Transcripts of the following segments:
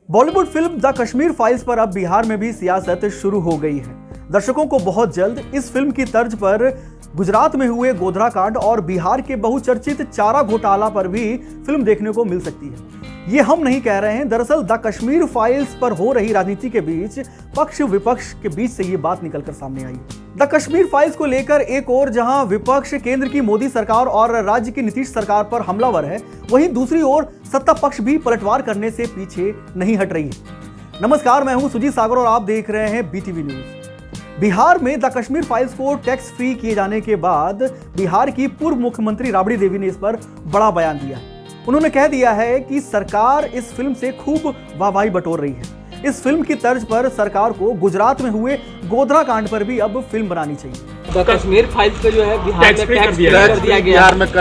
Bollywood film the Kashmir files पर अब बिहार में भी सियासत शुरू हो गई है। दर्शकों को बहुत जल्द इस फिल्म की तर्ज पर गुजरात में हुए गोधरा कांड और बिहार के बहुचर्चित चारा घोटाला पर भी फिल्म देखने को मिल सकती है। ये हम नहीं कह रहे हैं, दरअसल द कश्मीर फाइल्स पर हो रही राजनीति के बीच पक्ष विपक्ष के बीच से ये बात निकलकर सामने आई। द कश्मीर फाइल्स को लेकर एक ओर जहां विपक्ष केंद्र की मोदी सरकार और राज्य की नीतीश सरकार पर हमलावर है, वहीं दूसरी ओर सत्ता पक्ष भी पलटवार करने से पीछे नहीं हट रही है। नमस्कार, मैं हूं सुजीत सागर और आप देख रहे हैं बीटीवी न्यूज। बिहार में द कश्मीर फाइल्स को टैक्स फ्री किए जाने के बाद बिहार की पूर्व मुख्यमंत्री राबड़ी देवी ने इस पर बड़ा बयान दिया है। उन्होंने कह दिया है कि सरकार इस फिल्म से खूब वाहवाही बटोर रही है। इस फिल्म की तर्ज पर सरकार को गुजरात में हुए गोधरा कांड पर भी अब फिल्म बनानी चाहिए। द कश्मीर फाइल्स को जो है बिहार में टैक्स फ्री कर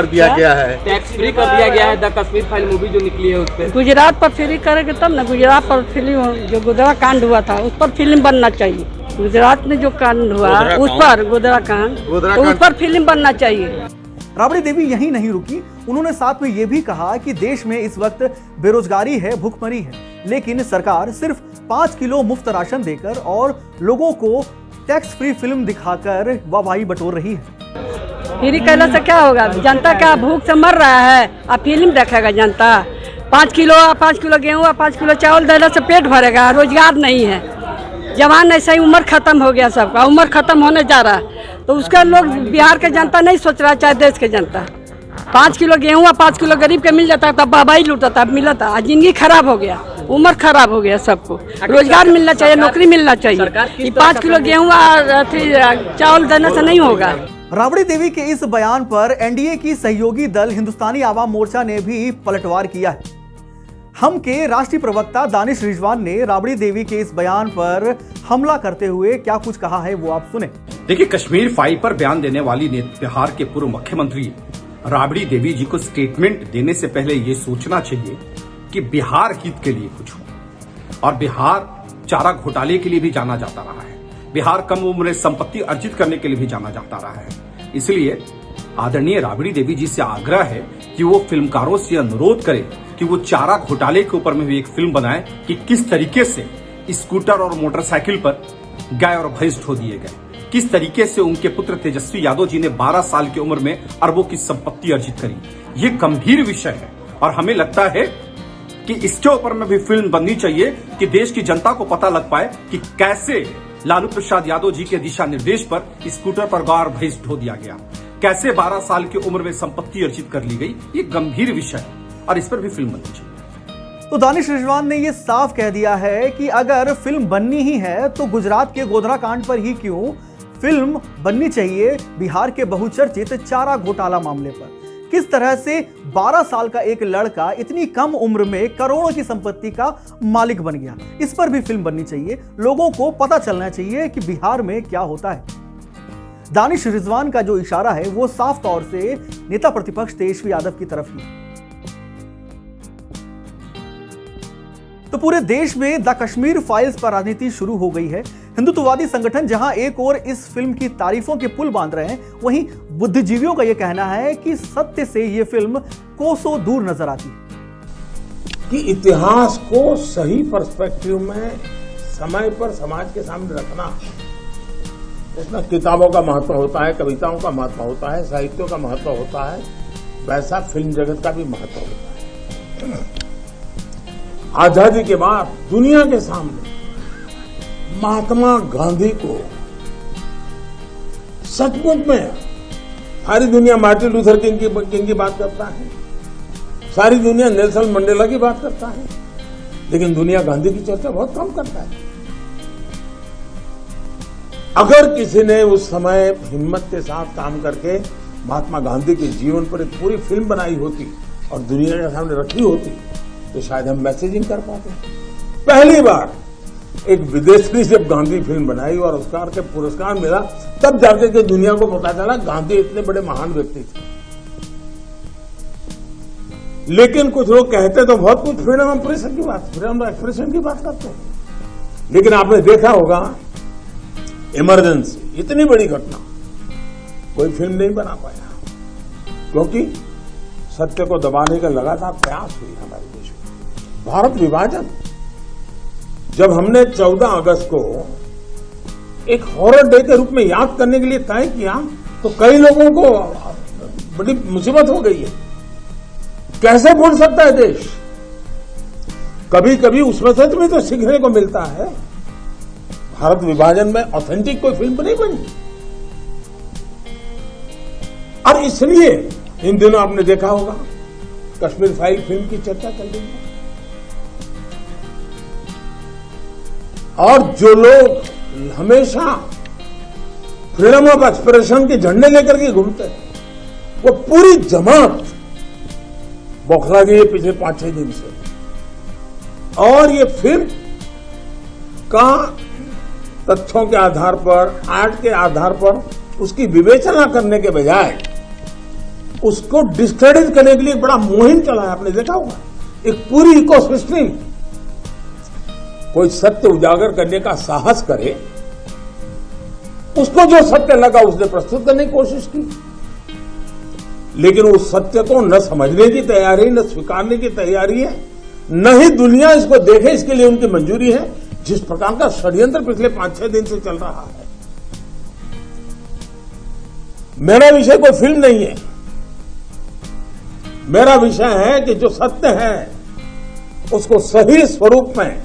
दिया गया है। टैक्स फ्री कर दिया गया है। द कश्मीर फाइल मूवी जो निकली है उस पर गुजरात पर फ्री करेंगे तब ना। गुजरात पर फिल्म जो गोधरा कांड हुआ था उस पर फिल्म बनना चाहिए। गुजरात में जो कांड हुआ उस पर गोधरा कांड तो उस पर फिल्म बनना चाहिए। राबड़ी देवी यहीं नहीं रुकी, उन्होंने साथ में यह भी कहा कि देश में इस वक्त बेरोजगारी है, भूखमरी है, लेकिन सरकार सिर्फ 5 किलो मुफ्त राशन देकर और लोगों को टैक्स फ्री फिल्म दिखाकर वाहवाही बटोर रही है। फ्री कहने से क्या होगा? जनता क्या भूख से मर रहा है? अब फिल्म देखेगा जनता? 5 किलो गेहूँ 5 किलो चावल देने से पेट भरेगा? रोजगार नहीं है, जवान ऐसा ही उम्र खत्म हो गया, सबका उम्र खत्म होने जा रहा है, तो उसका लोग बिहार के जनता नहीं सोच रहा, चाहे देश के जनता। 5 किलो गेहूँ 5 किलो गरीब के मिल जाता तब बाबाई लूटा था, मिला था। आज जिंदगी खराब हो गया, उम्र खराब हो गया, सबको रोजगार मिलना चाहिए, नौकरी मिलना चाहिए। 5 किलो गेहूँ चावल देने से नहीं होगा। राबड़ी देवी के इस बयान पर एनडीए की सहयोगी दल हिंदुस्तानी आवाम मोर्चा ने भी पलटवार किया है। हम के राष्ट्रीय प्रवक्ता दानिश रिजवान ने राबड़ी देवी के इस बयान पर हमला करते हुए क्या कुछ कहा है वो आप सुने। देखिए, कश्मीर फाइल पर बयान देने वाली बिहार के पूर्व मुख्यमंत्री राबड़ी देवी जी को स्टेटमेंट देने से पहले ये सोचना चाहिए कि बिहार हित के लिए कुछ हो। और बिहार चारा घोटाले के लिए भी जाना जाता रहा है, बिहार कम उम्र में संपत्ति अर्जित करने के लिए भी जाना जाता रहा है। इसलिए आदरणीय राबड़ी देवी जी से आग्रह है कि वो फिल्मकारों से अनुरोध करें कि वो चारा घोटाले के ऊपर में भी एक फिल्म बनाए कि किस तरीके से स्कूटर और मोटरसाइकिल पर गाय और भैंस ढो दिए गए, किस तरीके से उनके पुत्र तेजस्वी यादव जी ने 12 साल की उम्र में अरबों की संपत्ति अर्जित करी। ये गंभीर विषय है और हमें लगता है कि इसके ऊपर में भी फिल्म बननी चाहिए कि देश की जनता को पता लग पाए कि कैसे लालू प्रसाद यादव जी के दिशा निर्देश पर स्कूटर पर गाय और भैंस ढो दिया गया, कैसे 12 साल की उम्र में संपत्ति अर्जित कर ली गई। ये गंभीर विषय है और इस पर भी फिल्म बननी चाहिए। तो दानिश रिजवान ने यह साफ कह दिया है कि अगर फिल्म बननी ही है तो गुजरात के गोधरा कांड पर ही क्यों, फिल्म बननी चाहिए बिहार के बहुचर्चित चारा घोटाला मामले पर। किस तरह से 12 साल का एक लड़का इतनी कम उम्र में करोड़ों की संपत्ति का मालिक बन गया, इस पर भी फिल्म बननी चाहिए। लोगों को पता चलना चाहिए कि बिहार में क्या होता है। दानिश रिजवान का जो इशारा है वो साफ तौर से नेता प्रतिपक्ष तेजस्वी यादव की तरफ ही है। तो पूरे देश में द कश्मीर फाइल्स पर राजनीति शुरू हो गई है। हिंदुत्ववादी संगठन जहां एक ओर इस फिल्म की तारीफों के पुल बांध रहे हैं, वहीं बुद्धिजीवियों का यह कहना है कि सत्य से यह फिल्म कोसों दूर नजर आती है। कि इतिहास को सही पर्सपेक्टिव में समय पर समाज के सामने रखना, इसमें किताबों का महत्व होता है, कविताओं का महत्व होता है, साहित्यों का महत्व होता है, वैसा फिल्म जगत का भी महत्व होता है। आजादी के बाद दुनिया के सामने महात्मा गांधी को सचमुच में सारी दुनिया मार्टिन लूथर किंग की बात करता है, सारी दुनिया नेल्सन मंडेला की बात करता है, लेकिन दुनिया गांधी की चर्चा बहुत कम करता है। अगर किसी ने उस समय हिम्मत के साथ काम करके महात्मा गांधी के जीवन पर एक पूरी फिल्म बनाई होती और दुनिया के सामने रखी होती तो शायद हम मैसेजिंग कर पाते। पहली बार एक विदेशी जब गांधी फिल्म बनाई और ऑस्कर के पुरस्कार मिला, तब जाकर के दुनिया को पता चला गांधी इतने बड़े महान व्यक्ति थे। लेकिन कुछ लोग कहते तो बहुत कुछ फ्रीडम ऑफ एक्सप्रेशन की बात करते हैं, लेकिन आपने देखा होगा इमरजेंसी इतनी बड़ी घटना कोई फिल्म नहीं बना पाया, क्योंकि सत्य को दबाने का लगातार प्रयास हुई हमारे देश में। भारत विभाजन जब हमने 14 अगस्त को एक हॉरर डे के रूप में याद करने के लिए तय किया तो कई लोगों को बड़ी मुसीबत हो गई है। कैसे भूल सकता है देश? कभी कभी उसमें सच में तो सीखने को मिलता है। भारत विभाजन में ऑथेंटिक कोई फिल्म नहीं बनी, और इसलिए इन दिनों आपने देखा होगा कश्मीर फाइल फिल्म की चर्चा चल रही है। और जो लोग हमेशा फ्रीडम ऑफ एक्सप्रेशन के झंडे लेकर के घूमते हैं, वो पूरी जमात बौखला गई है पिछले 5-6 दिन से। और ये फिल्म का तथ्यों के आधार पर, आर्ट के आधार पर उसकी विवेचना करने के बजाय उसको डिस्क्रेडिट करने के लिए बड़ा मुहिम चला है। आपने देखा होगा एक पूरी इकोसिस्टम कोई सत्य उजागर करने का साहस करे, उसको जो सत्य लगा उसने प्रस्तुत करने की कोशिश की, लेकिन उस सत्य को न समझने की तैयारी, न स्वीकारने की तैयारी है, न ही दुनिया इसको देखे इसके लिए उनकी मंजूरी है। जिस प्रकार का षड्यंत्र पिछले 5-6 दिन से चल रहा है। मेरा विषय कोई फिल्म नहीं है, मेरा विषय है कि जो सत्य है उसको सही स्वरूप में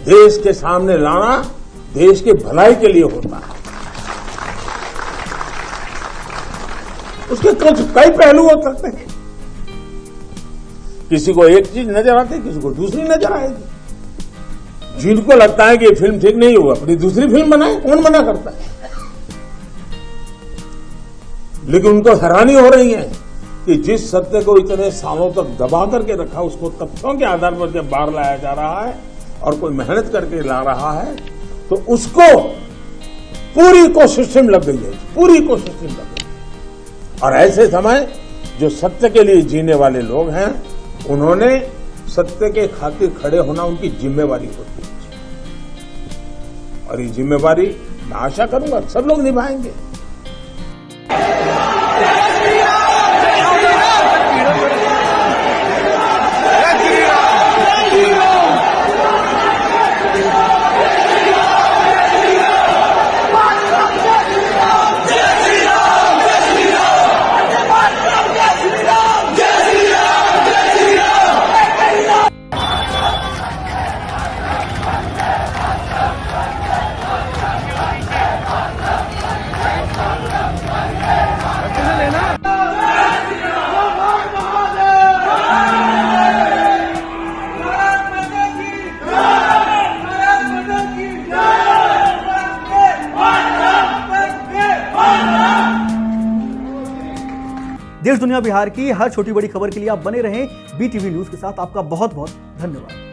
देश के सामने लाना देश की भलाई के लिए होता है। उसके कुछ कई पहलू हो सकते हैं। किसी को एक चीज नजर आती है, किसी को दूसरी नजर आएगी। जिनको लगता है कि ये फिल्म ठीक नहीं हुआ, अपनी दूसरी फिल्म बनाए, कौन मना करता है? लेकिन उनको हैरानी हो रही है कि जिस सत्य को इतने सालों तक दबा करके रखा, उसको तथ्यों के आधार पर जब बाहर लाया जा रहा है और कोई मेहनत करके ला रहा है, तो उसको पूरी इकोसिस्टम लग गई है, पूरी इकोसिस्टम लग गई। और ऐसे समय जो सत्य के लिए जीने वाले लोग हैं, उन्होंने सत्य के खातिर खड़े होना उनकी जिम्मेवारी होती है। और ये जिम्मेवारी मैं आशा करूंगा सब लोग निभाएंगे। देश दुनिया बिहार की हर छोटी बड़ी खबर के लिए आप बने रहें BTV न्यूज के साथ। आपका बहुत बहुत धन्यवाद।